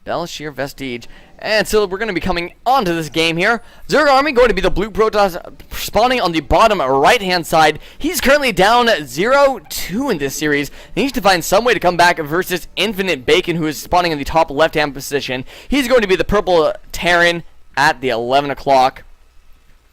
Belshir Vestige. And so we're going to be coming onto this game here. ZergArmy going to be the blue Protoss spawning on the bottom right-hand side. He's currently down 0-2 in this series. He needs to find some way to come back versus infBacon, who is spawning in the top left-hand position. He's going to be the purple Terran at the 11 o'clock.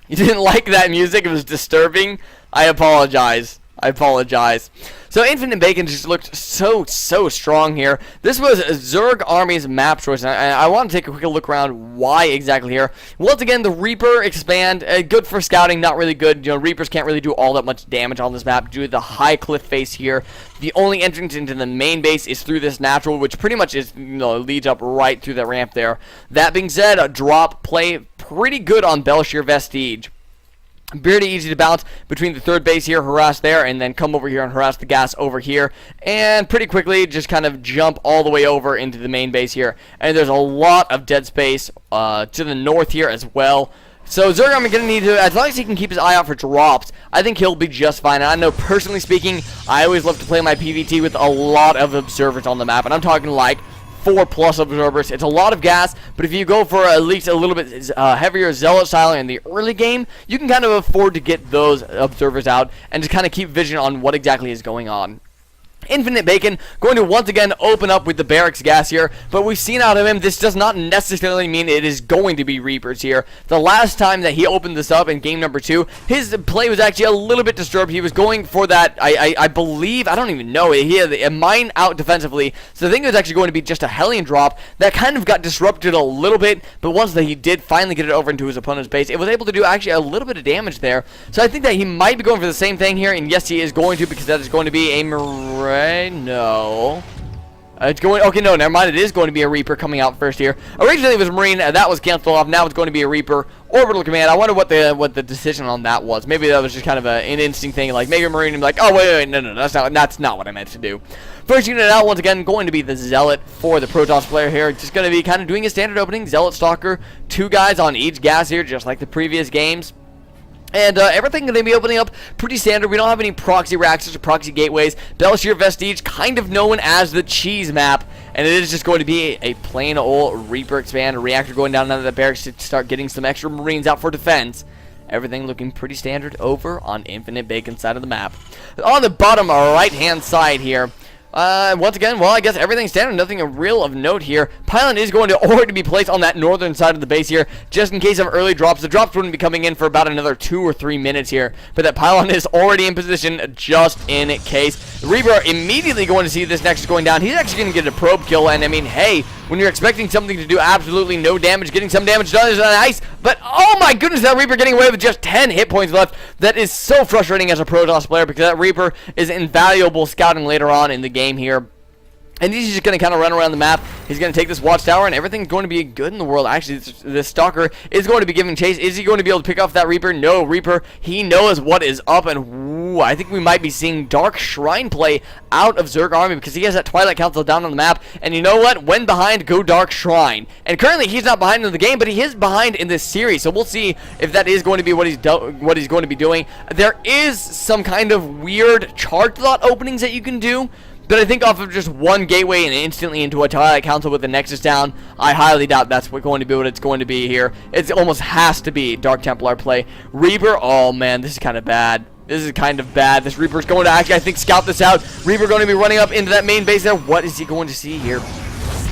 You didn't like that music? It was disturbing? I apologize. So infBacon just looked so strong here. This was ZergArmy's map choice, and I want to take a quick look around why exactly here. Once again, the Reaper expand, good for scouting, not really good. You know, Reapers can't really do all that much damage on this map due to the high cliff face here. The only entrance into the main base is through this natural, which pretty much is, leads up right through the ramp there. That being said, a drop play pretty good on Belshir Vestige. Pretty easy to bounce between the third base here, harass there, and then come over here and harass the gas over here. And pretty quickly, just kind of jump all the way over into the main base here. And there's a lot of dead space to the north here as well. So ZergArmy going to need to, as long as he can keep his eye out for drops, I think he'll be just fine. And I know, personally speaking, I always love to play my PvT with a lot of observers on the map. And I'm talking like 4+ observers. It's a lot of gas, but if you go for at least a little bit heavier zealot style in the early game, you can kind of afford to get those observers out and just kind of keep vision on what exactly is going on. infBacon going to once again open up with the barracks gas here, but we've seen out of him, this does not necessarily mean it is going to be Reapers here. The last time that he opened this up in game number 2, his play was actually a little bit disturbed. He was going for that, I believe, I don't even know, he had a mine out defensively, so I think it was actually going to be just a Hellion drop that kind of got disrupted a little bit, but once that he did finally get it over into his opponent's base, it was able to do actually a little bit of damage there. So I think that he might be going for the same thing here, and yes, he is going to, because that is going to be a no. It's going, okay, no, never mind. It is going to be a Reaper coming out first here. Originally it was Marine, that was canceled off. Now it's going to be a Reaper. Orbital command. I wonder what the decision on that was. Maybe that was just kind of an instinct thing, like maybe a Marine and be like, oh wait, no, that's not what I meant to do. First unit out, once again, going to be the Zealot for the Protoss player here. Just going to be kind of doing a standard opening. Zealot Stalker, 2 guys on each gas here, just like the previous games. And everything going to be opening up pretty standard. We don't have any proxy reactors or proxy gateways. Belshir Vestige, kind of known as the cheese map. And it is just going to be a plain old Reaper expand. A reactor going down into the barracks to start getting some extra Marines out for defense. Everything looking pretty standard over on infBacon's side of the map. On the bottom right-hand side here, once again, well, I guess everything's standard, nothing real of note here. Pylon is going to already be placed on that northern side of the base here, just in case of early drops. The drops wouldn't be coming in for about another 2 or 3 minutes here, but that Pylon is already in position just in case. The Reaper immediately going to see this Nexus going down. He's actually going to get a probe kill, and I mean, hey, when you're expecting something to do absolutely no damage, getting some damage done is nice, but oh my goodness, that Reaper getting away with just 10 hit points left. That is so frustrating as a Protoss player, because that Reaper is invaluable scouting later on in the game here. And he's just going to kind of run around the map. He's going to take this watchtower, and everything's going to be good in the world. Actually, this Stalker is going to be giving chase. Is he going to be able to pick off that Reaper? No, Reaper, he knows what is up, and ooh, I think we might be seeing Dark Shrine play out of ZergArmy, because he has that Twilight Council down on the map. And you know what? When behind, go Dark Shrine. And currently, he's not behind in the game, but he is behind in this series. So we'll see if that is going to be what he's going to be doing. There is some kind of weird charge slot openings that you can do. But I think off of just one gateway and instantly into a Twilight Council with the Nexus down, I highly doubt that's going to be what it's going to be here. It almost has to be Dark Templar play. Reaper, oh man, this is kind of bad. This is kind of bad. This Reaper's going to actually, I think, scout this out. Reaper going to be running up into that main base there. What is he going to see here?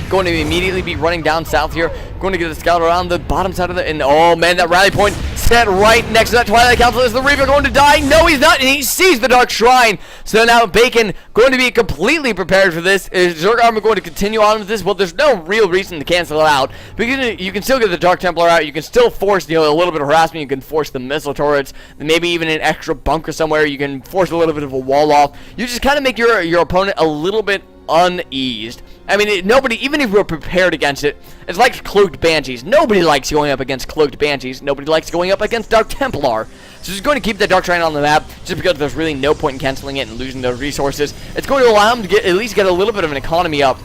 Going to immediately be running down south here. Going to get a scout around the bottom side of the... And oh man, that rally point set right next to that Twilight Council. Is the Reaper going to die? No, he's not. And he sees the Dark Shrine. So now Bacon going to be completely prepared for this. Is ZergArmy going to continue on with this? Well, there's no real reason to cancel it out. Because you can still get the Dark Templar out. You can still force, a little bit of harassment. You can force the missile turrets. Maybe even an extra bunker somewhere. You can force a little bit of a wall off. You just kind of make your opponent a little bit uneased. I mean, nobody, even if we're prepared against it, it's like Cloaked Banshees. Nobody likes going up against Cloaked Banshees. Nobody likes going up against Dark Templar. So just going to keep that Dark Shrine on the map, just because there's really no point in canceling it and losing those resources. It's going to allow him to at least get a little bit of an economy up.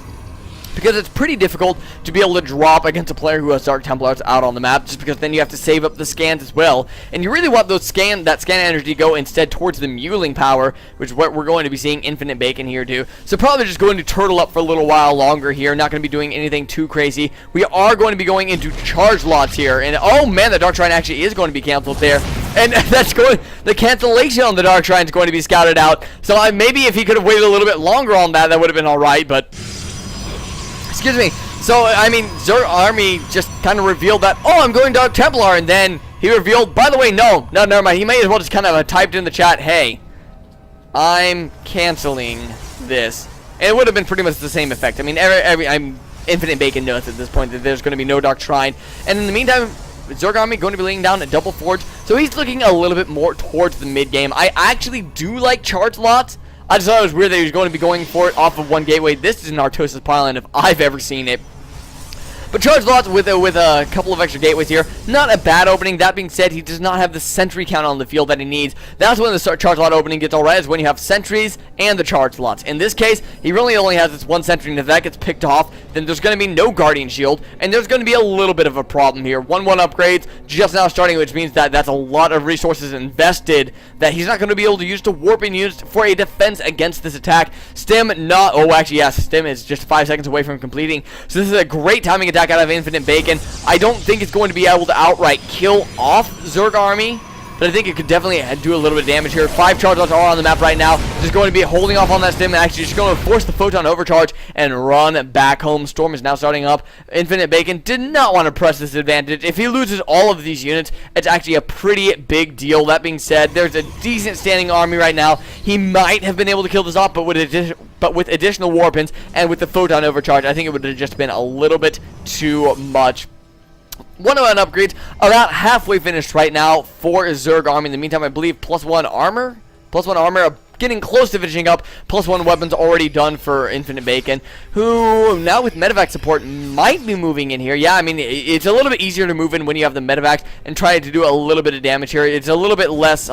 because it's pretty difficult to be able to drop against a player who has Dark Templars out on the map, just because then you have to save up the scans as well, and you really want that scan energy to go instead towards the muling power, which is what we're going to be seeing Infinite Bacon here do. So probably just going to turtle up for a little while longer here, not going to be doing anything too crazy. We are going to be going into charge lots here, and oh man, the Dark Shrine actually is going to be canceled there, and the cancellation on the Dark Shrine is going to be scouted out, so maybe if he could have waited a little bit longer on that would have been alright, but excuse me. So, I mean, ZergArmy just kind of revealed that, oh, I'm going Dark Templar, and then he revealed, by the way, no, never mind. He may as well just kind of typed in the chat, hey, I'm canceling this. And it would have been pretty much the same effect. I mean, Infinite Bacon knows at this point that there's going to be no Dark Shrine. And in the meantime, ZergArmy going to be laying down a double forge, so he's looking a little bit more towards the mid game. I actually do like charge lots. I just thought it was weird that he was going to be going for it off of one gateway. This is an Artosis pylon if I've ever seen it. But charge lots with a couple of extra gateways here. Not a bad opening. That being said, he does not have the sentry count on the field that he needs. That's when the charge lot opening gets alright, is when you have sentries and the charge lots. In this case, he really only has this one sentry, and if that gets picked off, then there's going to be no guardian shield, and there's going to be a little bit of a problem here. 1-1 upgrades just now starting, which means that that's a lot of resources invested that he's not going to be able to use to warping units for a defense against this attack. Stim not, oh actually yes, Stim is just 5 seconds away from completing, so this is a great timing attack out of Infinite Bacon. I don't think it's going to be able to outright kill off ZergArmy, but I think it could definitely do a little bit of damage here. 5 charge lots are on the map right now. Just going to be holding off on that Stim and actually just going to force the photon overcharge and run back home. Storm is now starting up. Infinite Bacon did not want to press this advantage. If he loses all of these units, it's actually a pretty big deal. That being said, there's a decent standing army right now. He might have been able to kill this off, but with additional warpins and with the photon overcharge, I think it would have just been a little bit too much. 101 upgrades, about halfway finished right now for ZergArmy. In the meantime, I believe +1 armor, getting close to finishing up. +1 weapons already done for Infinite Bacon, who now with medevac support might be moving in here. Yeah, I mean, it's a little bit easier to move in when you have the medevac and try to do a little bit of damage here. It's a little bit less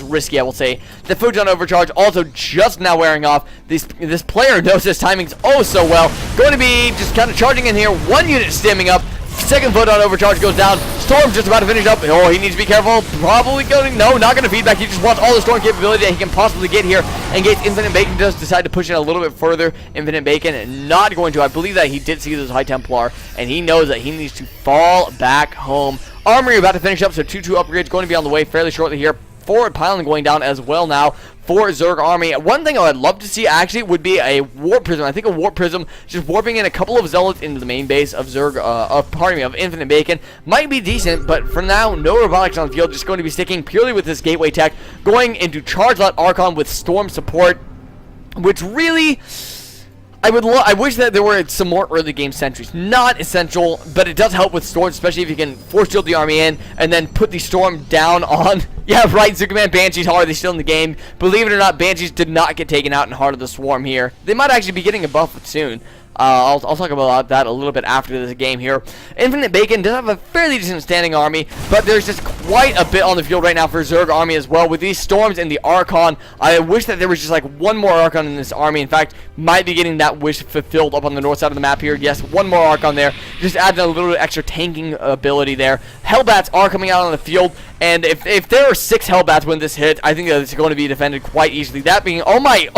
risky, I will say. The photon overcharge also just now wearing off. This player knows his timings oh so well. Going to be just kind of charging in here. 1 unit stemming up. Second photon overcharge goes down. Storm's just about to finish up. Oh, he needs to be careful. Probably going, no, not going to feedback. He just wants all the storm capability that he can possibly get here. In case Infinite Bacon does decide to push it a little bit further. Infinite Bacon not going to. I believe that he did see this High Templar, and he knows that he needs to fall back home. Armory about to finish up, so 2-2 upgrades going to be on the way fairly shortly here. Forward pylon going down as well now for ZergArmy. One thing I would love to see actually would be a warp prism. I think a warp prism, just warping in a couple of zealots into the main base of of Infinite Bacon might be decent, but for now, no robotics on the field. Just going to be sticking purely with this gateway tech, going into charge lot Archon with storm support, which really, I wish that there were some more early game sentries. Not essential, but it does help with storm, especially if you can force shield the army in and then put the storm down on. Yeah, right, Zuckerman, Banshees, how are they still in the game? Believe it or not, Banshees did not get taken out in Heart of the Swarm here. They might actually be getting a buff soon. I'll talk about that a little bit after this game here. Infinite Bacon does have a fairly decent standing army, but there's just quite a bit on the field right now for ZergArmy as well. With these storms and the Archon, I wish that there was just like one more Archon in this army. In fact, might be getting that wish fulfilled up on the north side of the map here. Yes, one more Archon there. Just adding a little bit extra tanking ability there. Hellbats are coming out on the field, and if there are 6 Hellbats when this hits, I think that it's going to be defended quite easily. That being, oh my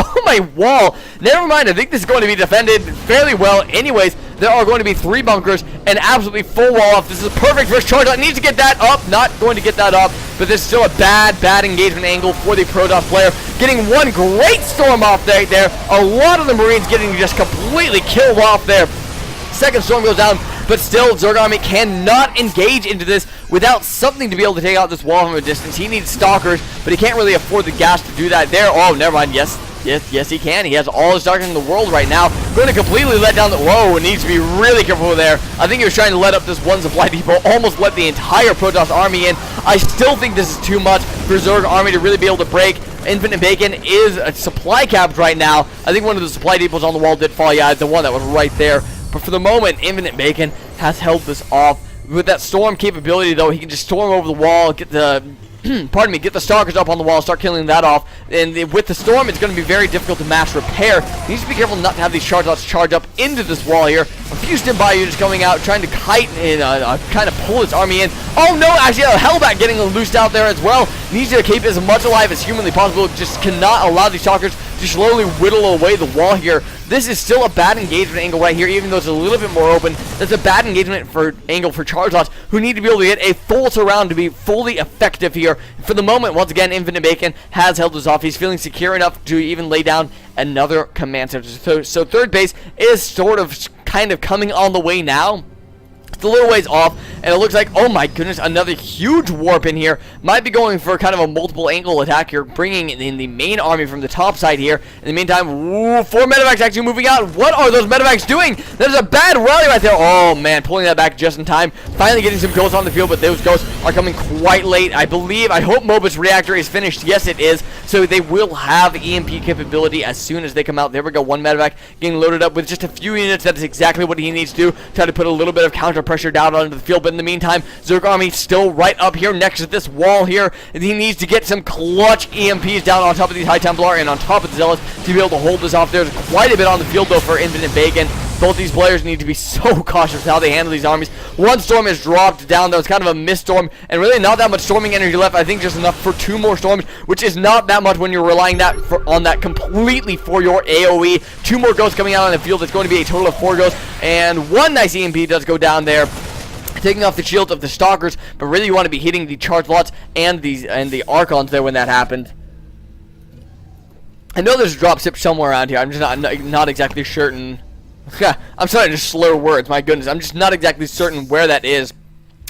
wall. Never mind, I think this is going to be defended fairly well. Anyways, there are going to be 3 bunkers and absolutely full wall off. This is perfect first charge. I need to get that up. Not going to get that up, but this is still a bad engagement angle for the Protoss player. Getting one great storm off there. A lot of the Marines getting just completely killed off there. Second storm goes down, but still ZergArmy cannot engage into this without something to be able to take out this wall from a distance. He needs stalkers, but he can't really afford the gas to do that there. Oh, never mind. Yes, he can. He has all his stalkers in the world right now. Going to completely let down the... Whoa, needs to be really careful there. I think he was trying to let up this one supply depot. Almost let the entire Protoss army in. I still think this is too much for ZergArmy to really be able to break. Infinite Bacon is supply capped right now. I think one of the supply depots on the wall did fall. Yeah, the one that was right there. But for the moment, Infinite Bacon has held this off. With that storm capability, though, he can just storm over the wall, get the pardon me, get the stalkers up on the wall, start killing that off. And with the storm, it's going to be very difficult to mass repair. He needs to be careful not to have these charge lots charge up into this wall here. A few stim by you just coming out, trying to kite and kind of pull his army in. Oh no, actually a Hellbat getting loosed out there as well. Needs to keep as much alive as humanly possible. Just cannot allow these stalkers to slowly whittle away the wall here. This is still a bad engagement angle right here, even though it's a little bit more open. That's a bad engagement angle for charge lots, who need to be able to get a full surround to be fully effective here. For the moment, once again, infBacon has held this off. He's feeling secure enough to even lay down another command center. So third base is sort of kind of coming on the way now. It's a little ways off, and it looks like, oh my goodness, another huge warp in here. Might be going for kind of a multiple angle attack here, bringing in the main army from the top side here. In the meantime, ooh, 4 medevacs actually moving out. What are those medevacs doing? There's a bad rally right there. Oh man, pulling that back just in time. Finally getting some ghosts on the field, but those ghosts are coming quite late. I hope Mobus reactor is finished. Yes, it is. So they will have EMP capability as soon as they come out. There we go, 1 medevac getting loaded up with just a few units. That is exactly what he needs to do. Try to put a little bit of counter pressure down onto the field, but in the meantime, ZergArmy still right up here next to this wall here, and he needs to get some clutch EMPs down on top of these High Templar and on top of the Zealots to be able to hold this off. There's quite a bit on the field though for infBacon. Both these players need to be so cautious with how they handle these armies. One storm is dropped down. That was kind of a mist storm, and really not that much storming energy left. I think just enough for 2 more storms, which is not that much when you're relying on that completely for your AoE. 2 more ghosts coming out on the field. It's going to be a total of 4 ghosts, and 1 nice EMP does go down there, taking off the shields of the stalkers, but really you want to be hitting the charge lots and the archons there when that happened. I know there's a drop ship somewhere around here. I'm just not exactly certain. I'm starting to slur words. My goodness, I'm just not exactly certain where that is.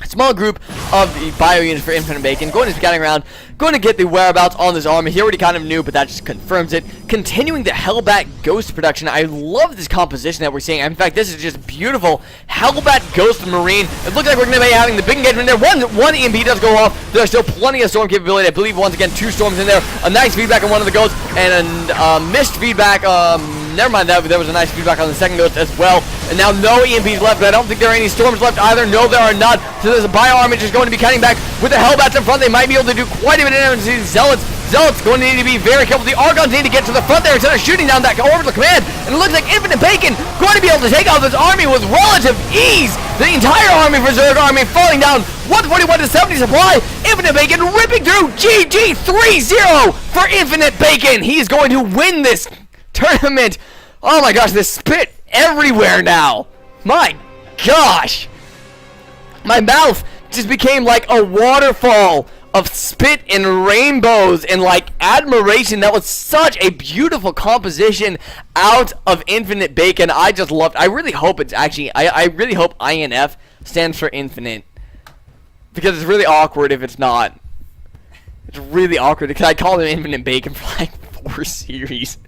A small group of the bio units for infBacon going to scouting around, going to get the whereabouts on this army. He already kind of knew, but that just confirms it. Continuing the Hellbat Ghost production. I love this composition that we're seeing. In fact, this is just beautiful. Hellbat Ghost Marine. It looks like we're going to be having the big engagement there. One EMP does go off. There's still plenty of storm capability. I believe once again 2 storms in there. A nice feedback on one of the ghosts and a missed feedback. Never mind that, but there was a nice feedback on the second ghost as well. And now no EMPs left, but I don't think there are any storms left either. No, there are not. So there's a bio army just going to be cutting back with the Hellbats in front. They might be able to do quite a bit of damage to these Zealots. Zealots going to need to be very careful. The Archons need to get to the front there instead of shooting down that orbital command. And it looks like infBacon going to be able to take out this army with relative ease. The entire army for ZergArmy falling down 141 to 70 supply. infBacon ripping through. GG 3-0 for infBacon. He's going to win this tournament. Oh my gosh, there's spit everywhere now. My gosh. My mouth just became like a waterfall of spit and rainbows and like admiration. That was such a beautiful composition out of infBacon. I just loved. I really hope it's actually, I really hope INF stands for infinite, because it's really awkward if it's not. It's really awkward because I called him infBacon for like 4 series.